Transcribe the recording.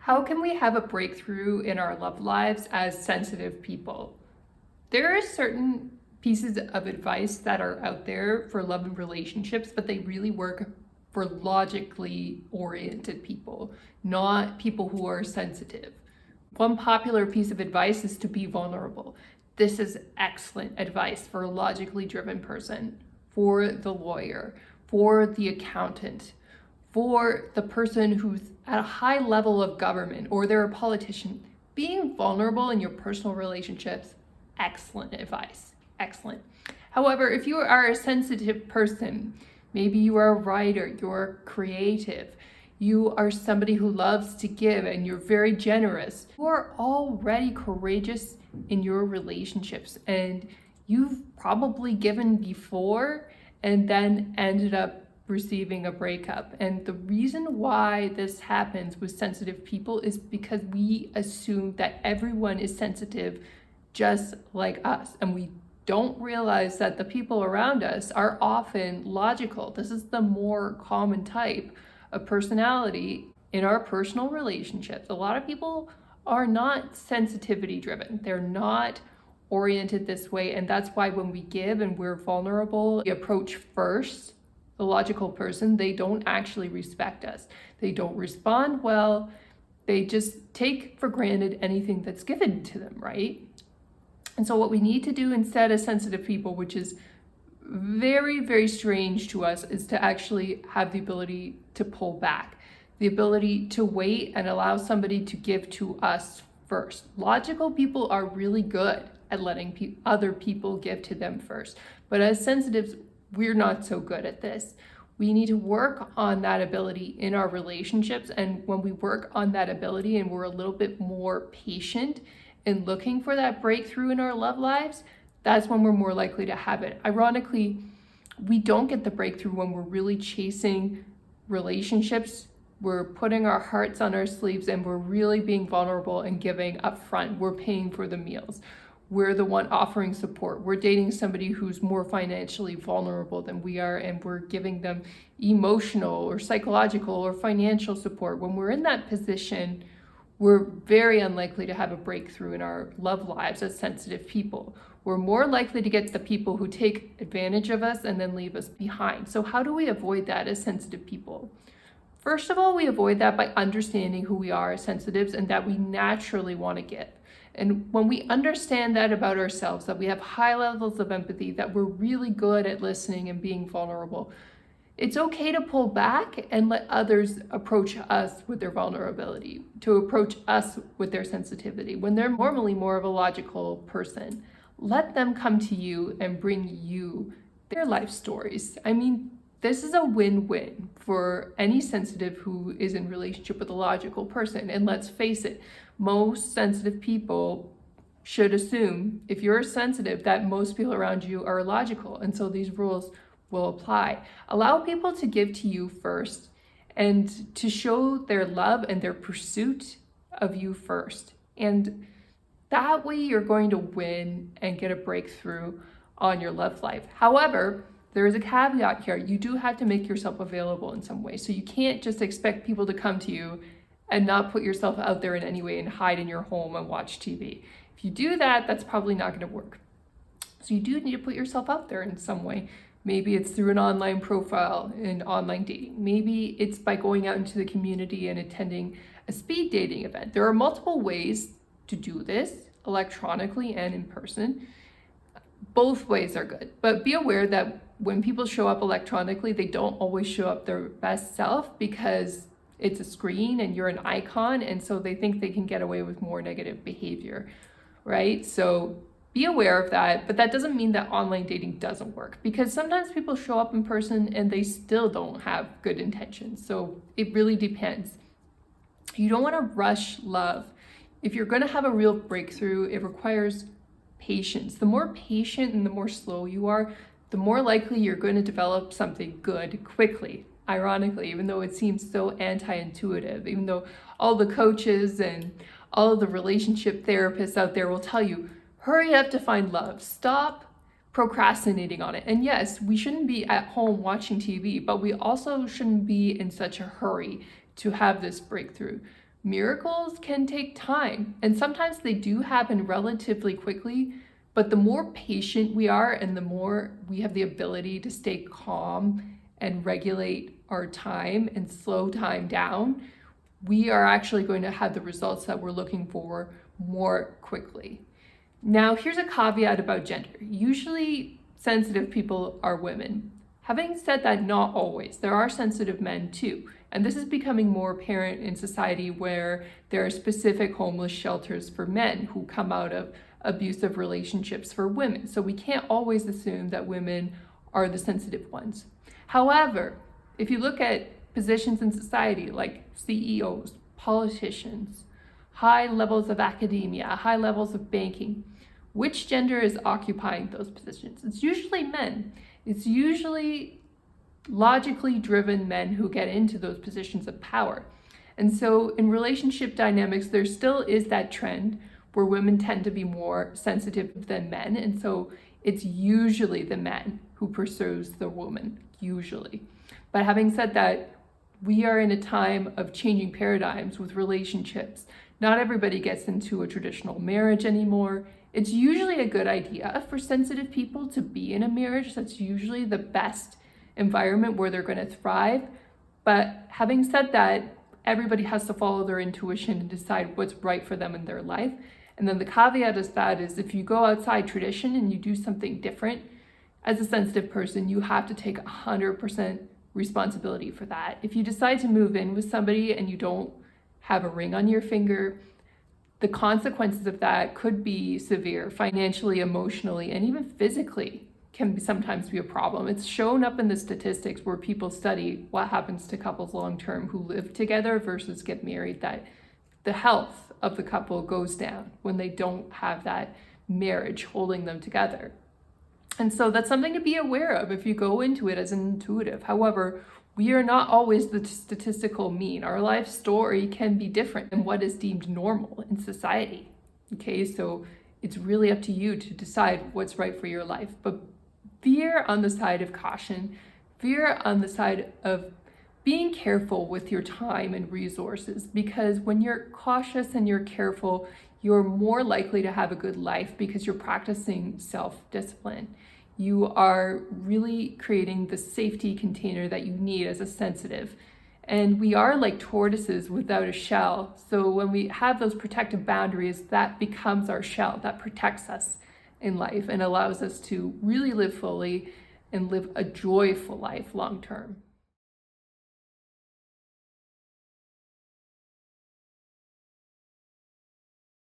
How can we have a breakthrough in our love lives as sensitive people? There are certain pieces of advice that are out there for love and relationships, but they really work for logically oriented people, not people who are sensitive. One popular piece of advice is to be vulnerable. This is excellent advice for a logically driven person, for the lawyer, for the accountant, for the person who's at a high level of government or they're a politician. Being vulnerable in your personal relationships, excellent advice. Excellent. However, if you are a sensitive person, maybe you are a writer, you're creative, you are somebody who loves to give and you're very generous, you are already courageous in your relationships and you've probably given before and then ended up receiving a breakup. And the reason why this happens with sensitive people is because we assume that everyone is sensitive just like us, and we don't realize that the people around us are often logical. This is the more common type of personality in our personal relationships. A lot of people are not sensitivity driven. They're not oriented this way, and that's why when we give and we're vulnerable, we approach first the logical person, they don't actually respect us. They don't respond well. They just take for granted anything that's given to them, right? And so what we need to do instead as sensitive people, which is very, very strange to us, is to actually have the ability to pull back, the ability to wait and allow somebody to give to us first. Logical people are really good at letting other people give to them first. But as sensitives, we're not so good at this. We need to work on that ability in our relationships. And when we work on that ability and we're a little bit more patient in looking for that breakthrough in our love lives, that's when we're more likely to have it. Ironically, we don't get the breakthrough when we're really chasing relationships. We're putting our hearts on our sleeves and we're really being vulnerable and giving up front. We're paying for the meals. We're the one offering support. We're dating somebody who's more financially vulnerable than we are, and we're giving them emotional or psychological or financial support. When we're in that position, we're very unlikely to have a breakthrough in our love lives as sensitive people. We're more likely to get the people who take advantage of us and then leave us behind. So how do we avoid that as sensitive people? First of all, we avoid that by understanding who we are as sensitives and that we naturally want to give. And when we understand that about ourselves, that we have high levels of empathy, that we're really good at listening and being vulnerable, it's okay to pull back and let others approach us with their vulnerability, to approach us with their sensitivity. When they're normally more of a logical person, let them come to you and bring you their life stories. I mean, this is a win-win for any sensitive who is in relationship with a logical person. And let's face it, most sensitive people should assume, if you're sensitive, that most people around you are logical. And so these rules will apply. Allow people to give to you first and to show their love and their pursuit of you first. And that way you're going to win and get a breakthrough on your love life. However, there is a caveat here. You do have to make yourself available in some way. So you can't just expect people to come to you and not put yourself out there in any way and hide in your home and watch TV. If you do that, that's probably not going to work. So you do need to put yourself out there in some way. Maybe it's through an online profile in online dating. Maybe it's by going out into the community and attending a speed dating event. There are multiple ways to do this, electronically and in person. Both ways are good, but be aware that when people show up electronically, they don't always show up their best self because it's a screen and you're an icon, and so they think they can get away with more negative behavior, right? So be aware of that, but that doesn't mean that online dating doesn't work, because sometimes people show up in person and they still don't have good intentions. So it really depends. You don't want to rush love. If you're going to have a real breakthrough, it requires patience. The more patient and the more slow you are, the more likely you're going to develop something good quickly. Ironically, even though it seems so anti-intuitive, even though all the coaches and all of the relationship therapists out there will tell you, hurry up to find love, stop procrastinating on it. And yes, we shouldn't be at home watching TV, but we also shouldn't be in such a hurry to have this breakthrough. Miracles can take time, and sometimes they do happen relatively quickly, but the more patient we are and the more we have the ability to stay calm and regulate our time and slow time down, we are actually going to have the results that we're looking for more quickly. Now, here's a caveat about gender. Usually, sensitive people are women. Having said that, not always. There are sensitive men too. And this is becoming more apparent in society where there are specific homeless shelters for men who come out of abusive relationships for women. So we can't always assume that women are the sensitive ones. However, if you look at positions in society like CEOs, politicians, high levels of academia, high levels of banking, which gender is occupying those positions? It's usually men. It's usually logically driven men who get into those positions of power. And so in relationship dynamics, there still is that trend where women tend to be more sensitive than men. And so it's usually the man who pursues the woman, usually. But having said that, we are in a time of changing paradigms with relationships. Not everybody gets into a traditional marriage anymore. It's usually a good idea for sensitive people to be in a marriage. That's usually the best environment where they're going to thrive. But having said that, everybody has to follow their intuition and decide what's right for them in their life. And then the caveat is that is if you go outside tradition and you do something different, as a sensitive person, you have to take 100% responsibility for that. If you decide to move in with somebody and you don't have a ring on your finger, the consequences of that could be severe financially, emotionally, and even physically can sometimes be a problem. It's shown up in the statistics where people study what happens to couples long-term who live together versus get married, that the health of the couple goes down when they don't have that marriage holding them together. And so that's something to be aware of if you go into it as an intuitive. However, we are not always the statistical mean. Our life story can be different than what is deemed normal in society. Okay, so it's really up to you to decide what's right for your life. But veer on the side of caution, veer on the side of being careful with your time and resources, because when you're cautious and you're careful, you're more likely to have a good life because you're practicing self-discipline. You are really creating the safety container that you need as a sensitive. And we are like tortoises without a shell. So when we have those protective boundaries, that becomes our shell that protects us in life and allows us to really live fully and live a joyful life long term.